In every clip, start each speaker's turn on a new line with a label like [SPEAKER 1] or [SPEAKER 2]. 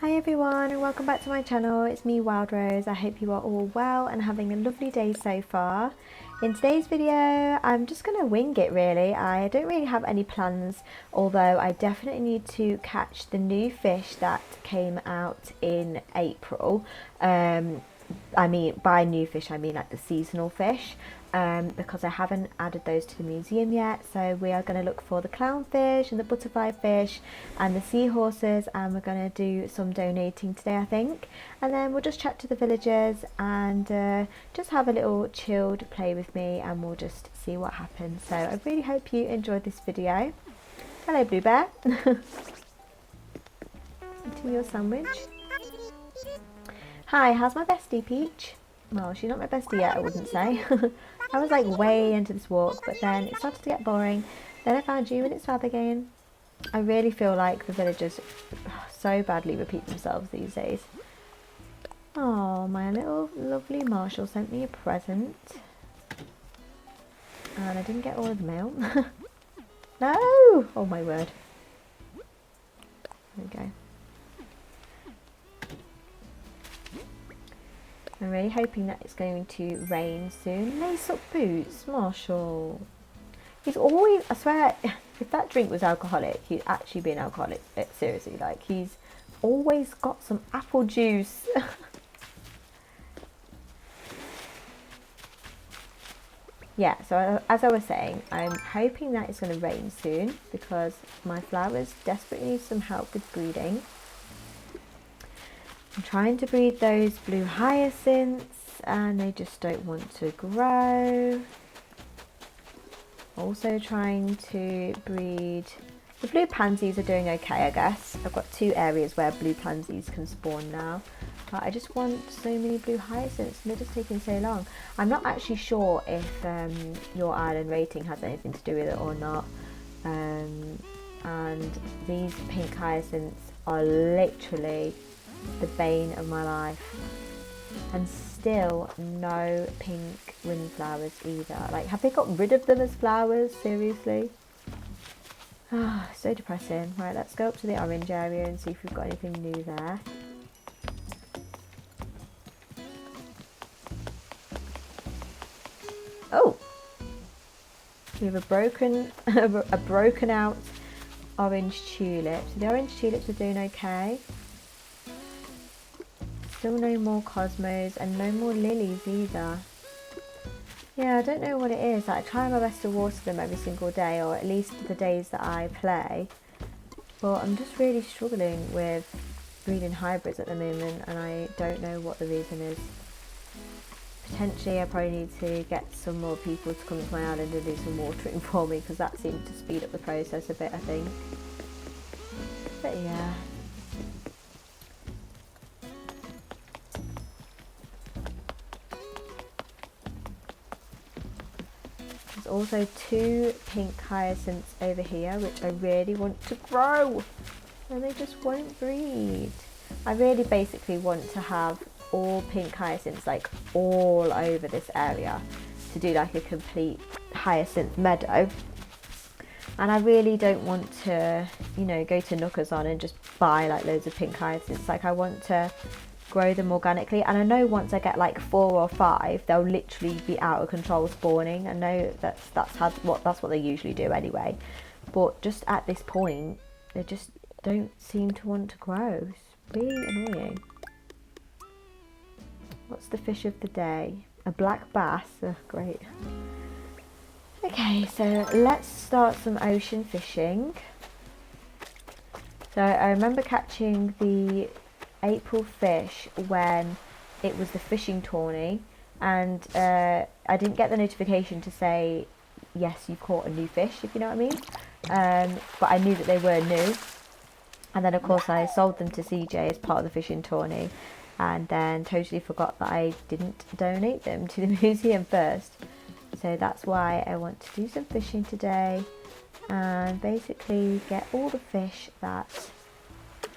[SPEAKER 1] Hi everyone and welcome back to my channel. It's me, Wild Rose. I hope you are all well and having a lovely day so far. In today's video I'm just going to wing it really. I don't really have any plans, although I definitely need to catch the new fish that came out in April. I mean, by new fish I mean like the seasonal fish, because I haven't added those to the museum yet. So we are going to look for the clownfish and the butterfly fish and the seahorses, and we're going to do some donating today I think, and then we'll just chat to the villagers and just have a little chilled play with me, and we'll just see what happens. So I really hope you enjoyed this video. Hello Blue Bear. Eating your sandwich. Hi, how's my bestie Peach? Well, she's not my bestie yet, I wouldn't say. I was like way into this walk, but then it started to get boring. Then I found you and it's fab again. I really feel like the villagers so badly repeat themselves these days. Oh, my little lovely Marshall sent me a present. And I didn't get all of the mail. No! Oh my word. There we go. I'm really hoping that it's going to rain soon. Lace up boots, Marshall. He's always, I swear, if that drink was alcoholic, he'd actually be an alcoholic. Seriously, like he's always got some apple juice. Yeah, so as I was saying, I'm hoping that it's going to rain soon because my flowers desperately need some help with breeding. I'm trying to breed those blue hyacinths and they just don't want to grow. Also trying to breed, the blue pansies are doing okay I guess. I've got 2 areas where blue pansies can spawn now. But I just want so many blue hyacinths and they're just taking so long. I'm not actually sure if your island rating has anything to do with it or not. And these pink hyacinths are literally the bane of my life, and still no pink windflowers either. Like, have they got rid of them as flowers? Seriously? Ah, oh, so depressing. Right, let's go up to the orange area and see if we've got anything new there. Oh, we have a broken out orange tulip. So the orange tulips are doing okay. Still no more cosmos and no more lilies either. Yeah, I don't know what it is. Like, I try my best to water them every single day, or at least the days that I play. But I'm just really struggling with breeding hybrids at the moment, and I don't know what the reason is. Potentially I probably need to get some more people to come to my island and do some watering for me, because that seems to speed up the process a bit I think. But yeah. There's also 2 pink hyacinths over here which I really want to grow, and they just won't breed. I really basically want to have all pink hyacinths like all over this area to do like a complete hyacinth meadow. And I really don't want to, you know, go to Nookazon and just buy like loads of pink hyacinths. Like, I want to grow them organically, and I know once I get like 4 or 5 they'll literally be out of control spawning. I know that's what they usually do anyway, but just at this point they just don't seem to want to grow. It's really annoying. What's the fish of the day? A black bass. Oh, great. Okay, so let's start some ocean fishing. So I remember catching the April fish when it was the fishing tourney, and I didn't get the notification to say yes, you caught a new fish, if you know what I mean. But I knew that they were new, and then of course I sold them to CJ as part of the fishing tourney, and then totally forgot that I didn't donate them to the museum first. So that's why I want to do some fishing today and basically get all the fish that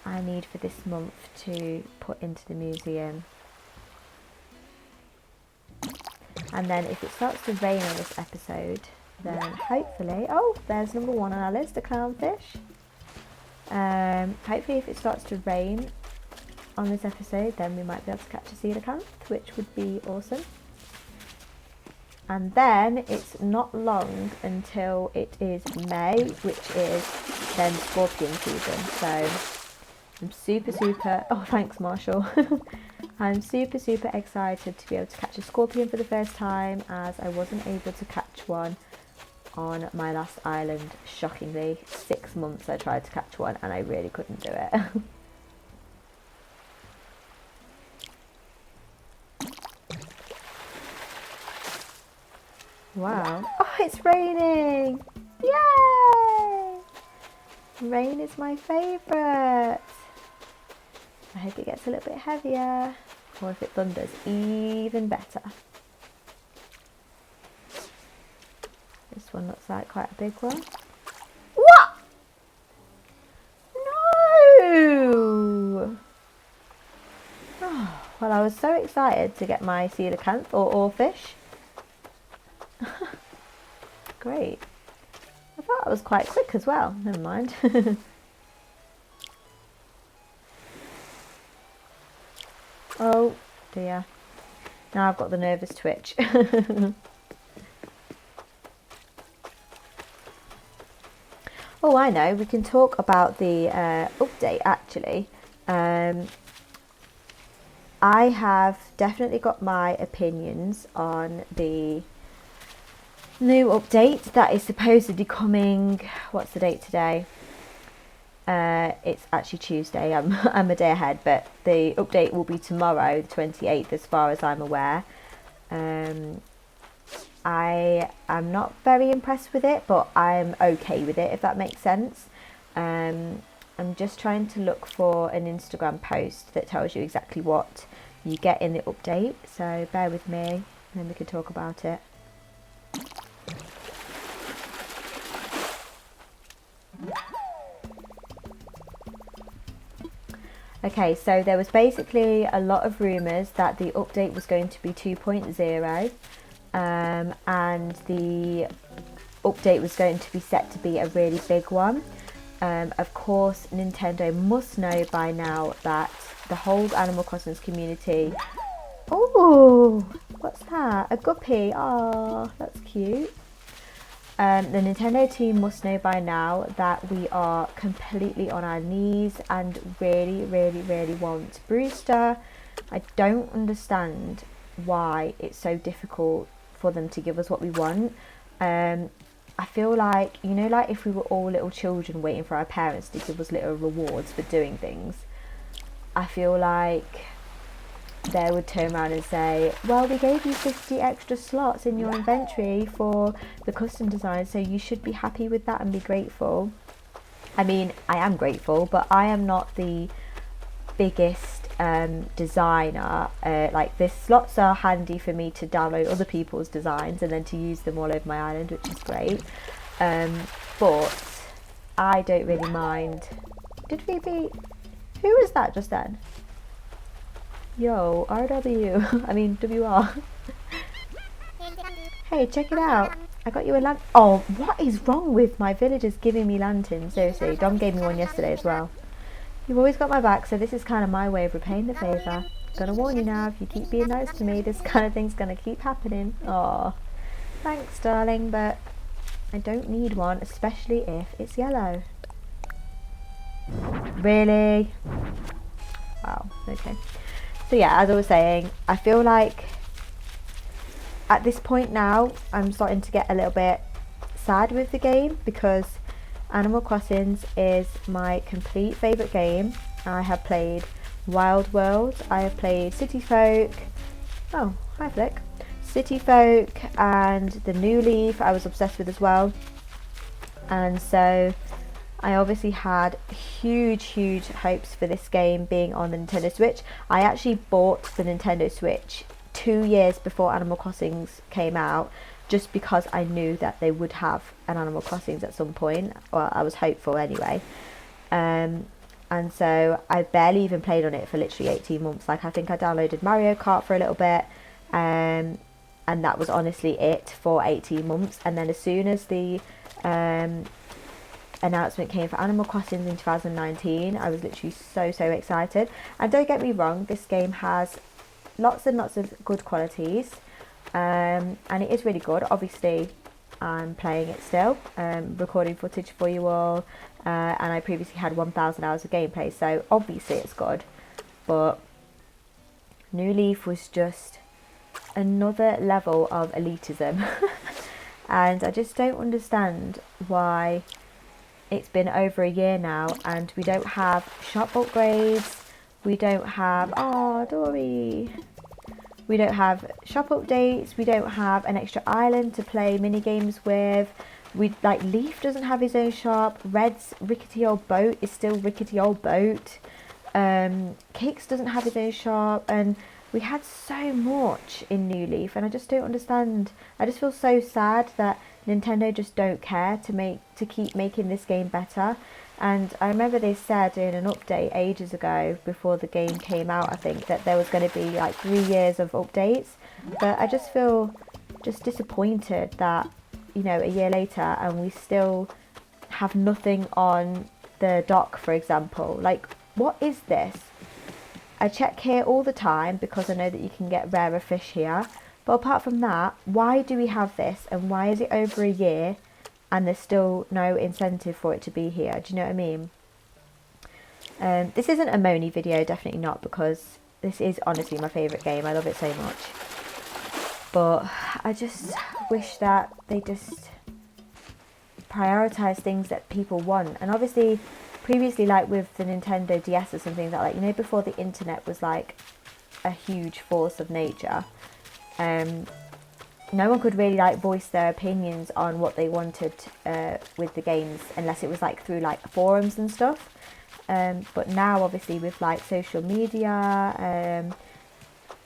[SPEAKER 1] I need for this month to put into the museum. And then if it starts to rain on this episode, then hopefully, oh, there's number 1 on our list, the clownfish. Hopefully if it starts to rain, on this episode, then we might be able to catch a coelacanth, which would be awesome. And then it's not long until it is May, which is then scorpion season. So I'm super, oh thanks Marshall. I'm super excited to be able to catch a scorpion for the first time, as I wasn't able to catch one on my last island. Shockingly, 6 months I tried to catch one and I really couldn't do it. Wow. Oh, it's raining! Yay! Rain is my favourite. I hope it gets a little bit heavier, or if it thunders, even better. This one looks like quite a big one. What? No! Oh, well, I was so excited to get my coelacanth or oarfish. Great. I thought it was quite quick as well. Never mind. Oh dear. Now I've got the nervous twitch. Oh, I know. We can talk about the update actually. I have definitely got my opinions on the new update that is supposedly coming. What's the date today? It's actually Tuesday. I'm a day ahead, but the update will be tomorrow, the 28th, as far as I'm aware. I am not very impressed with it, but I'm okay with it, if that makes sense. I'm just trying to look for an Instagram post that tells you exactly what you get in the update, so bear with me and then we can talk about it. Okay, so there was basically a lot of rumours that the update was going to be 2.0, and the update was going to be set to be a really big one. Of course, Nintendo must know by now that the whole Animal Crossing community... Oh, what's that? A guppy. Oh, that's cute. The Nintendo team must know by now that we are completely on our knees and really want Brewster. I don't understand why it's so difficult for them to give us what we want. I feel like, you know, like if we were all little children waiting for our parents to give us little rewards for doing things, I feel like they would turn around and say, well, we gave you 50 extra slots in your inventory for the custom design, so you should be happy with that and be grateful. I mean, I am grateful, but I am not the biggest designer. Like, the slots are handy for me to download other people's designs and then to use them all over my island, which is great. But I don't really mind. Did Phoebe... Who was that just then? Yo, RW, I mean WR. Hey, check it out. I got you a lantern. Oh, what is wrong with my villagers giving me lanterns? Seriously, Dom gave me one yesterday as well. You've always got my back, so this is kind of my way of repaying the favour. Gonna warn you now, if you keep being nice to me, this kind of thing's gonna keep happening. Oh, thanks darling, but I don't need one, especially if it's yellow. Really? Wow, okay. So yeah, as I was saying, I feel like at this point now I'm starting to get a little bit sad with the game, because Animal Crossing is my complete favourite game. I have played Wild World, I have played City Folk, oh hi Flick, City Folk, and the New Leaf I was obsessed with as well. And so I obviously had huge hopes for this game being on the Nintendo Switch. I actually bought the Nintendo Switch 2 years before Animal Crossing came out, just because I knew that they would have an Animal Crossing at some point. Well, I was hopeful anyway. And so I barely even played on it for literally 18 months. Like, I think I downloaded Mario Kart for a little bit, and that was honestly it for 18 months. And then as soon as the announcement came for Animal Crossing in 2019. I was literally so excited. And don't get me wrong, this game has lots and lots of good qualities, and it is really good. Obviously, I'm playing it still, recording footage for you all, and I previously had 1,000 hours of gameplay, so obviously it's good. But New Leaf was just another level of elitism. And I just don't understand why it's been over a year now and we don't have shop upgrades, we don't have, oh Dory, we don't have shop updates, we don't have an extra island to play mini games with. Leaf doesn't have his own shop, Red's rickety old boat is still rickety old boat, Cakes doesn't have his own shop, and we had so much in New Leaf, and I just don't understand. I just feel so sad that Nintendo just don't care to keep making this game better. And I remember they said in an update ages ago, before the game came out, I think, that there was going to be like 3 years of updates. But I just feel just disappointed that, you know, a year later and we still have nothing on the dock, for example. Like, what is this? I check here all the time because I know that you can get rarer fish here. But apart from that, why do we have this? And why is it over a year and there's still no incentive for it to be here? Do you know what I mean? This isn't a moany video, definitely not, because this is honestly my favourite game. I love it so much. But I just wish that they just prioritise things that people want. And obviously, previously, like with the Nintendo DS or something like that, you know, before the internet was like a huge force of nature, no one could really like voice their opinions on what they wanted with the games unless it was like through like forums and stuff. But now obviously with like social media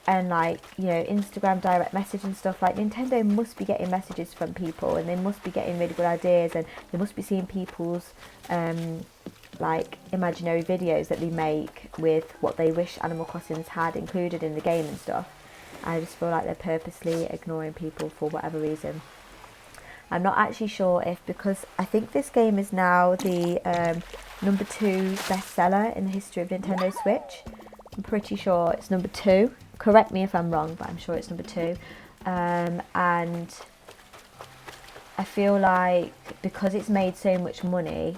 [SPEAKER 1] and like, you know, Instagram direct message and stuff, like Nintendo must be getting messages from people and they must be getting really good ideas and they must be seeing people's like imaginary videos that they make with what they wish Animal Crossing's had included in the game and stuff. I just feel like they're purposely ignoring people for whatever reason. I'm not actually sure if, because I think this game is now the number 2 bestseller in the history of Nintendo Switch. I'm pretty sure it's number 2. Correct me if I'm wrong, but I'm sure it's number 2. And I feel like because it's made so much money,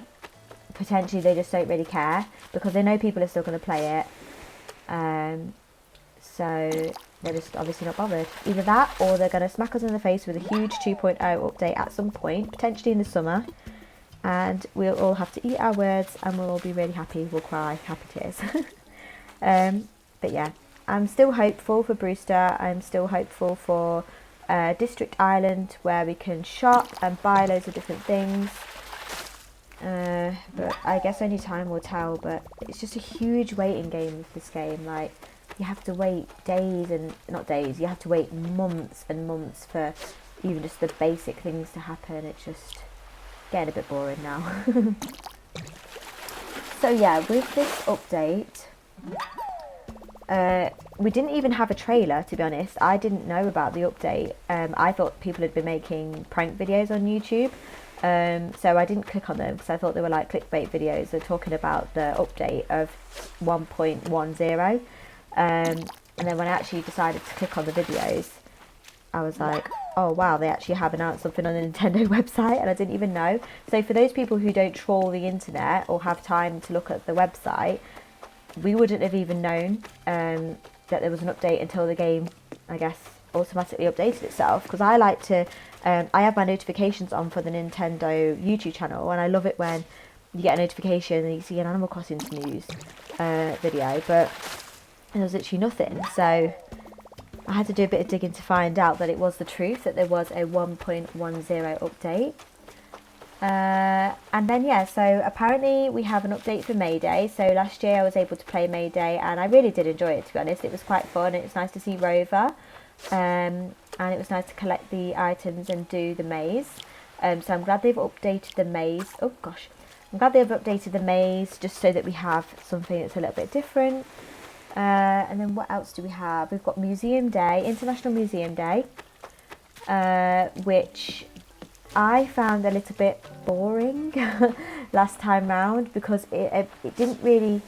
[SPEAKER 1] potentially they just don't really care because they know people are still going to play it. So they're just obviously not bothered. Either that or they're going to smack us in the face with a huge 2.0 update at some point, potentially in the summer. And we'll all have to eat our words and we'll all be really happy. We'll cry happy tears. But yeah, I'm still hopeful for Brewster. I'm still hopeful for District Island where we can shop and buy loads of different things. But I guess only time will tell. But it's just a huge waiting game with this game. Like, you have to wait days and not days. You have to wait months and months for even just the basic things to happen. It's just getting a bit boring now. So yeah, with this update, we didn't even have a trailer, to be honest. I didn't know about the update. I thought people had been making prank videos on YouTube. So I didn't click on them because I thought they were like clickbait videos. They're talking about the update of 1.10. And then when I actually decided to click on the videos, I was like, oh wow, they actually have announced something on the Nintendo website and I didn't even know. So for those people who don't troll the internet or have time to look at the website, we wouldn't have even known that there was an update until the game, I guess, automatically updated itself. Because I like to, I have my notifications on for the Nintendo YouTube channel and I love it when you get a notification and you see an Animal Crossing news video, but there was literally nothing. So I had to do a bit of digging to find out that it was the truth, that there was a 1.10 update. And then yeah, so apparently we have an update for May Day. So last year I was able to play May Day and I really did enjoy it, to be honest. It was quite fun. It was nice to see Rover, and it was nice to collect the items and do the maze. So I'm glad they've updated the maze. Oh gosh, I'm glad they've updated the maze just so that we have something that's a little bit different. And then what else do we have? We've got Museum Day, International Museum Day, which I found a little bit boring last time round, because it didn't really,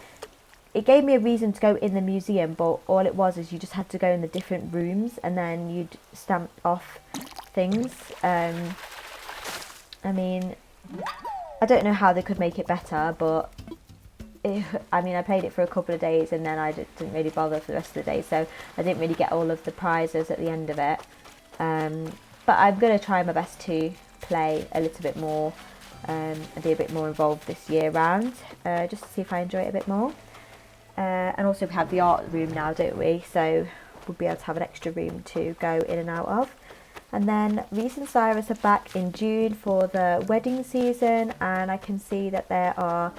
[SPEAKER 1] it gave me a reason to go in the museum, but all it was is you just had to go in the different rooms and then you'd stamp off things. I mean, I don't know how they could make it better, but I played it for a couple of days and then I didn't really bother for the rest of the day, so I didn't really get all of the prizes at the end of it. But I'm going to try my best to play a little bit more and be a bit more involved this year round, just to see if I enjoy it a bit more. And also we have the art room now, don't we? So we'll be able to have an extra room to go in and out of. And then Reese and Cyrus are back in June for the wedding season, and I can see that there are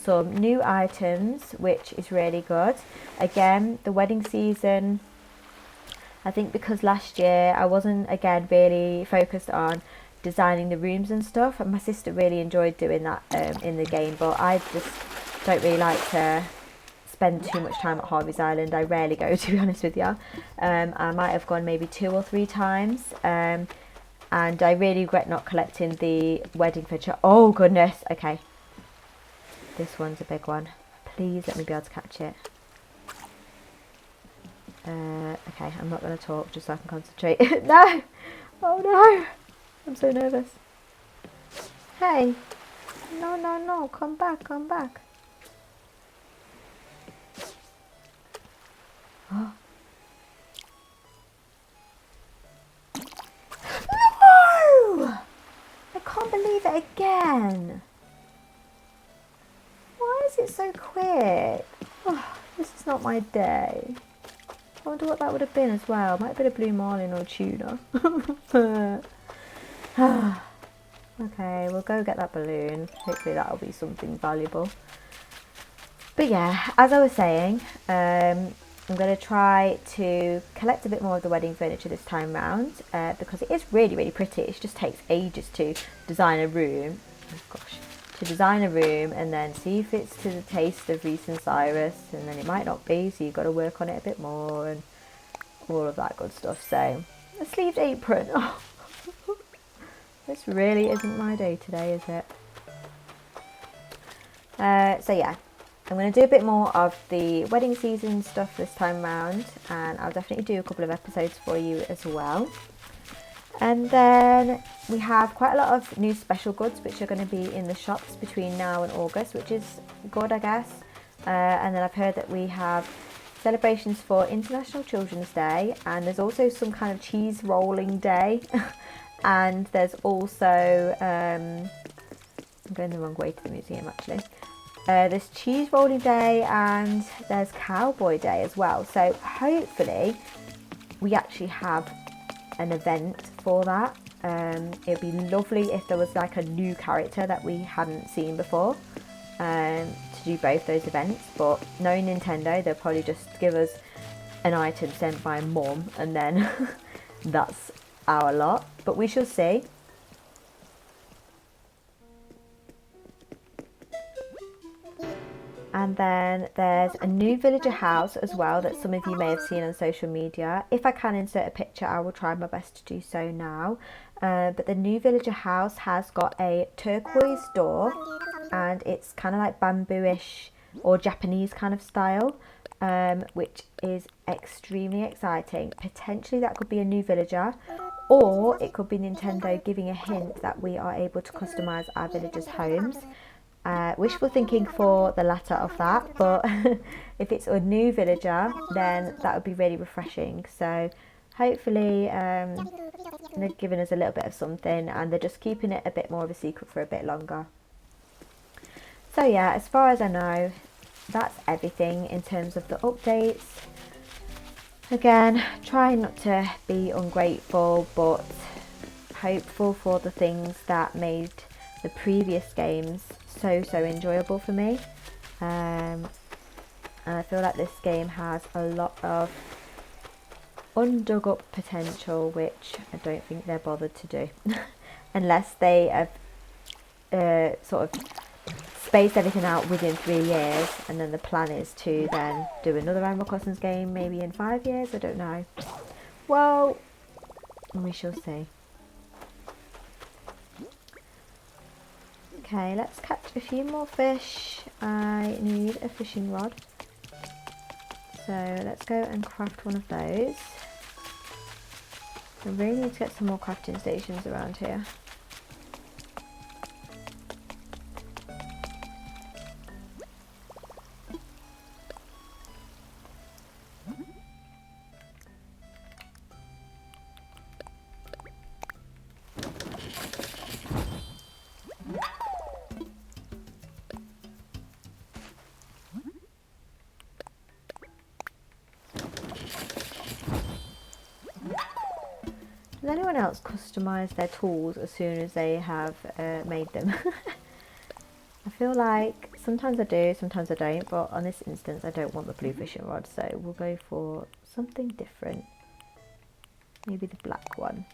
[SPEAKER 1] some new items, which is really good. Again, the wedding season, I think because last year I wasn't again really focused on designing the rooms and stuff, and my sister really enjoyed doing that in the game, but I just don't really like to spend too much time at Harvey's Island. I rarely go, to be honest with you. I might have gone maybe 2 or 3 times, and I really regret not collecting the wedding furniture. Oh goodness, okay, this one's a big one. Please let me be able to catch it. Okay, I'm not going to talk just so I can concentrate. No! Oh no! I'm so nervous. Hey! No, no, no, come back, come back. Oh. No! I can't believe it again. Why is it so quick? Oh, this is not my day. I wonder what that would have been as well. Might have been a blue marlin or tuna. Okay, we'll go get that balloon. Hopefully that'll be something valuable. But yeah, as I was saying, I'm going to try to collect a bit more of the wedding furniture this time round, because it is really, really pretty. It just takes ages to design a room. Oh gosh. To design a room and then see if it's to the taste of Reese and Cyrus, and then it might not be, so you've got to work on it a bit more and all of that good stuff. So a sleeved apron. Oh, this really isn't my day today, is it? So yeah, I'm going to do a bit more of the wedding season stuff this time round, and I'll definitely do a couple of episodes for you as well. And then we have quite a lot of new special goods which are going to be in the shops between now and August, which is good, I guess. And then I've heard that we have celebrations for International Children's Day, and there's also some kind of cheese rolling day. And there's also, I'm going the wrong way to the museum actually. There's cheese rolling day and there's cowboy day as well. So hopefully we actually have an event for that. It'd be lovely if there was like a new character that we hadn't seen before, to do both those events. But knowing Nintendo, they'll probably just give us an item sent by mum and then that's our lot, but we shall see. And then there's a new villager house as well that some of you may have seen on social media. If I can insert a picture, I will try my best to do so now. But the new villager house has got a turquoise door, and it's kind of like bamboo-ish or Japanese kind of style, which is extremely exciting. Potentially that could be a new villager, or it could be Nintendo giving a hint that we are able to customise our villagers' homes. Wishful thinking for the latter of that, but if it's a new villager, then that would be really refreshing. So hopefully they're giving us a little bit of something, and they're just keeping it a bit more of a secret for a bit longer. So yeah, as far as I know, that's everything in terms of the updates. Again, trying not to be ungrateful, but hopeful for the things that made the previous games so enjoyable for me. And I feel like this game has a lot of undug up potential, which I don't think they're bothered to do unless they have sort of spaced everything out within 3 years, and then the plan is to then do another Animal Crossing game maybe in 5 years. I don't know. Well, we shall see. Okay, let's catch a few more fish. I need a fishing rod. So let's go and craft one of those. I really need to get some more crafting stations around here. Does anyone else customise their tools as soon as they have made them? I feel like sometimes I do, sometimes I don't, but on this instance I don't want the blue fishing rod, so we'll go for something different. Maybe the black one.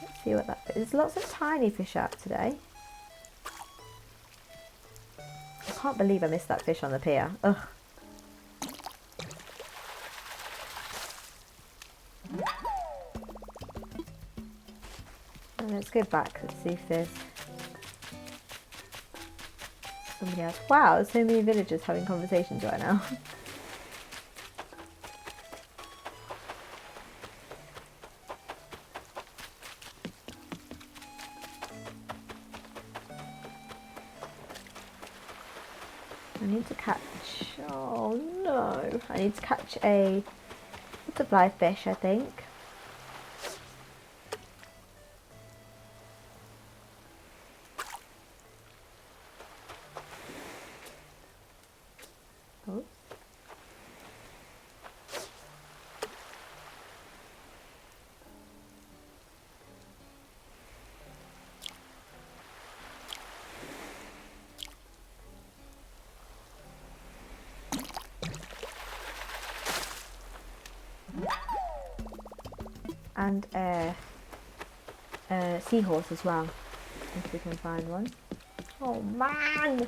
[SPEAKER 1] Let's see what that is. There's lots of tiny fish out today. I can't believe I missed that fish on the pier. Ugh. And let's go back. Let's see if there's somebody else. Wow, there's so many villagers having conversations right now. I need to catch, oh no, I need to catch a butterfly fish, I think. Oops. And a seahorse as well, if we can find one. Oh man!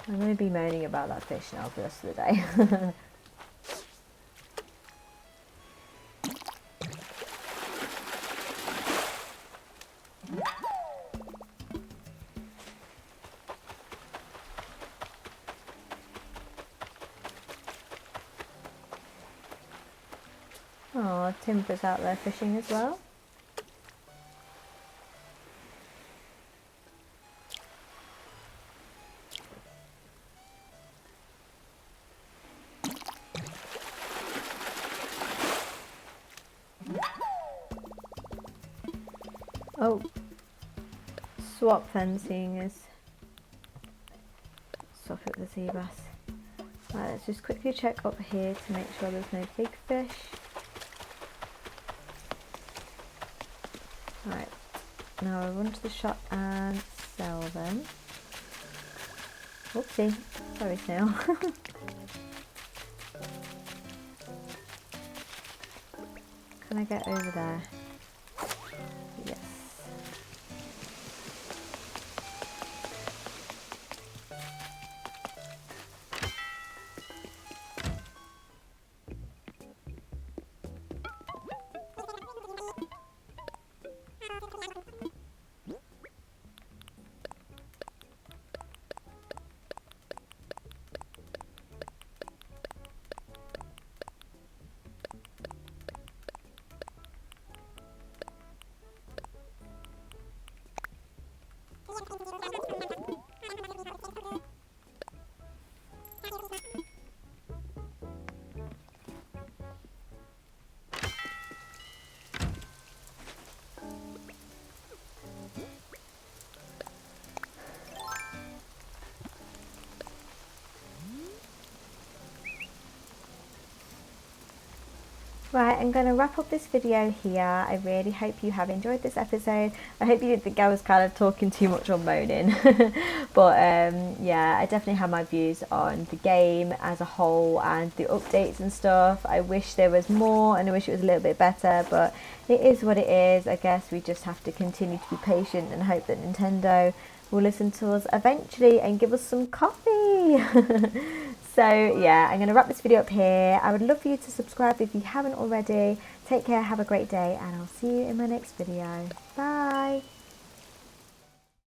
[SPEAKER 1] I'm going to be moaning about that fish now for the rest of the day. Oh, Timber's out there fishing as well. Oh, swap fencing is swap it with the sea bass. Right, let's just quickly check up here to make sure there's no big fish. Right, now I'll run to the shop and sell them. Whoopsie, sorry snail. Can I get over there? Yes. Right, I'm going to wrap up this video here. I really hope you have enjoyed this episode. I hope you didn't think I was kind of talking too much or moaning. But yeah, I definitely have my views on the game as a whole and the updates and stuff. I wish there was more and I wish it was a little bit better, but it is what it is. I guess we just have to continue to be patient and hope that Nintendo will listen to us eventually and give us some coffee. So yeah, I'm going to wrap this video up here. I would love for you to subscribe if you haven't already. Take care, have a great day, and I'll see you in my next video. Bye.